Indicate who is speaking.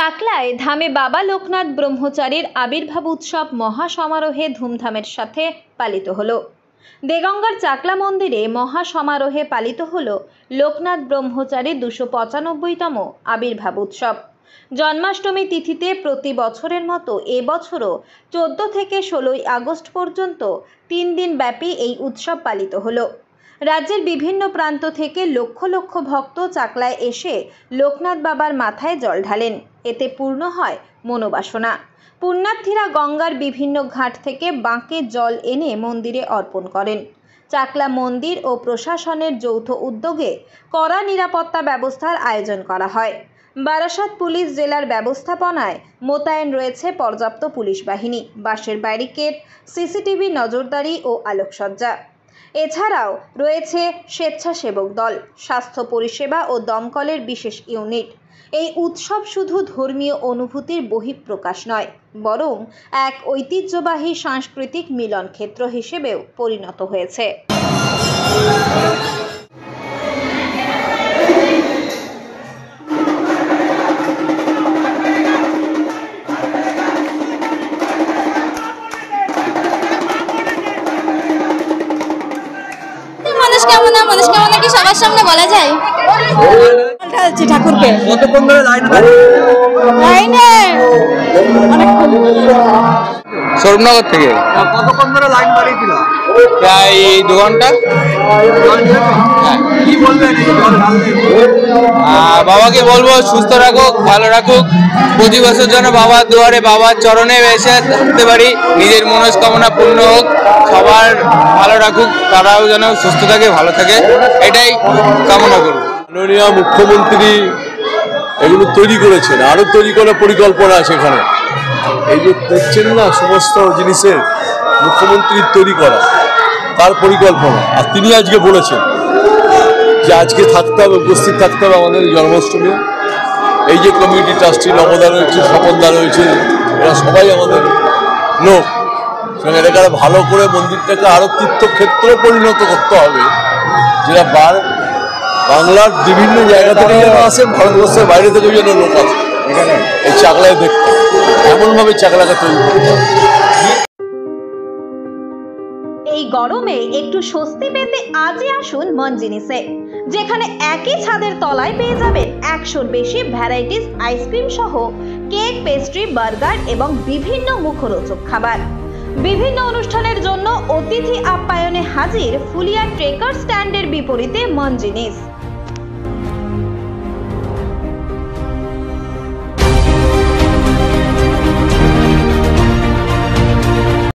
Speaker 1: চাকলায় ধামে বাবা লোকনাথ ব্রহ্মচারীর আবির্ভাব উৎসব মহাসমারোহে ধুমধামের সাথে পালিত হলো। দেগঙ্গার চাকলা মন্দিরে মহাসমারোহে পালিত হলো লোকনাথ ব্রহ্মচারীর 295তম আবির্ভাব উৎসব। জন্মাষ্টমী তিথিতে প্রতি বছরের মতো এবছরও 14 থেকে 16 আগস্ট পর্যন্ত 3 দিন ব্যাপী এই উৎসব পালিত হলো। রাজ্যের বিভিন্ন প্রান্ত থেকে লক্ষ লক্ষ ভক্ত চাকলায় এসে লোকনাথ বাবার মাথায় জল ঢালেন। এতে পূর্ণ হয় মনোবাসনা। পুণ্যার্থীরা গঙ্গার বিভিন্ন ঘাট থেকে বাঁকে জল এনে মন্দিরে অর্পণ করেন। চাকলা মন্দির ও প্রশাসনের যৌথ উদ্যোগে কড়া নিরাপত্তা ব্যবস্থার আয়োজন করা হয়। বারাসাত পুলিশ জেলার ব্যবস্থাপনায় মোতায়েন রয়েছে পর্যাপ্ত পুলিশ বাহিনী, বাঁশের ব্যারিকেড, সিসিটিভি নজরদারি ও আলোকসজ্জা। এছাড়াও রয়েছে স্বেচ্ছাসেবক দল, স্বাস্থ্য পরিষেবা ও দমকলের বিশেষ ইউনিট। এই উৎসব শুধু ধর্মীয় অনুভূতির বহিঃপ্রকাশ নয়, বরং এক ঐতিহ্যবাহী সাংস্কৃতিক মিলন ক্ষেত্র হিসেবেও পরিণত হয়েছে।
Speaker 2: মানুষ কেমন কি সবার সামনে বলা যায়? ঠাকুরকে
Speaker 3: কতক্ষণ ধরে লাইনে
Speaker 4: সরবনগর থেকে
Speaker 3: কতক্ষণ ধরে লাইন দাঁড়িয়েছিল?
Speaker 4: প্রায় 2 ঘন্টা।
Speaker 3: কি বলবেন?
Speaker 4: বাবাকে বলবো সুস্থ রাখুক, ভালো রাখুক, প্রতি বছর যেন বাবার দুয়ারে বাবার চরণে এসে থাকতে পারি, নিজের মনস্কামনা পূর্ণ হোক, সবার ভালো রাখুক, তারাও যেন সুস্থ থাকে, ভালো থাকে, এটাই কামনা করব।
Speaker 5: মাননীয় মুখ্যমন্ত্রী এগুলো তৈরি করেছেন, আরো তৈরি করার পরিকল্পনা আছে এখানে। এই যে দেখছেন না, সমস্ত জিনিসের মুখ্যমন্ত্রীর তৈরি করা, তার পরিকল্পনা। আর তিনি আজকে বলেছেন যে আজকে থাকতে হবে, উপস্থিত থাকতে হবে আমাদের জন্মাষ্টমী। এই যে কমিটি ট্রাস্টি নবদা রয়েছে, স্বপনদা রয়েছে, এরা সবাই আমাদের লোক। এটাকে ভালো করে মন্দিরটাকে আরো তীর্থক্ষেত্রে পরিণত করতে হবে, যেটা বাংলার বিভিন্ন জায়গা থেকে যেন আসে, ভারতবর্ষের বাইরে থেকে যেন লোক আসে এখানে এই চাকলায় দেখতে, এমনভাবে চাকলাকে তৈরি করতে হবে।
Speaker 1: এই গরমে একটু স্বস্তি পেতে আজই আসুন মনজিনিসে, যেখানে একই ছাদের তলায় পেয়ে যাবেন 100-র বেশি ভ্যারাইটিস আইসক্রিম সহ কেক, পেস্ট্রি, বার্গার এবং বিভিন্ন মুখরোচক খাবার। বিভিন্ন অনুষ্ঠানের জন্য অতিথি আপ্যায়নে হাজির ফুলিয়া ট্রেকার স্ট্যান্ডের বিপরীতে মনজিনিস।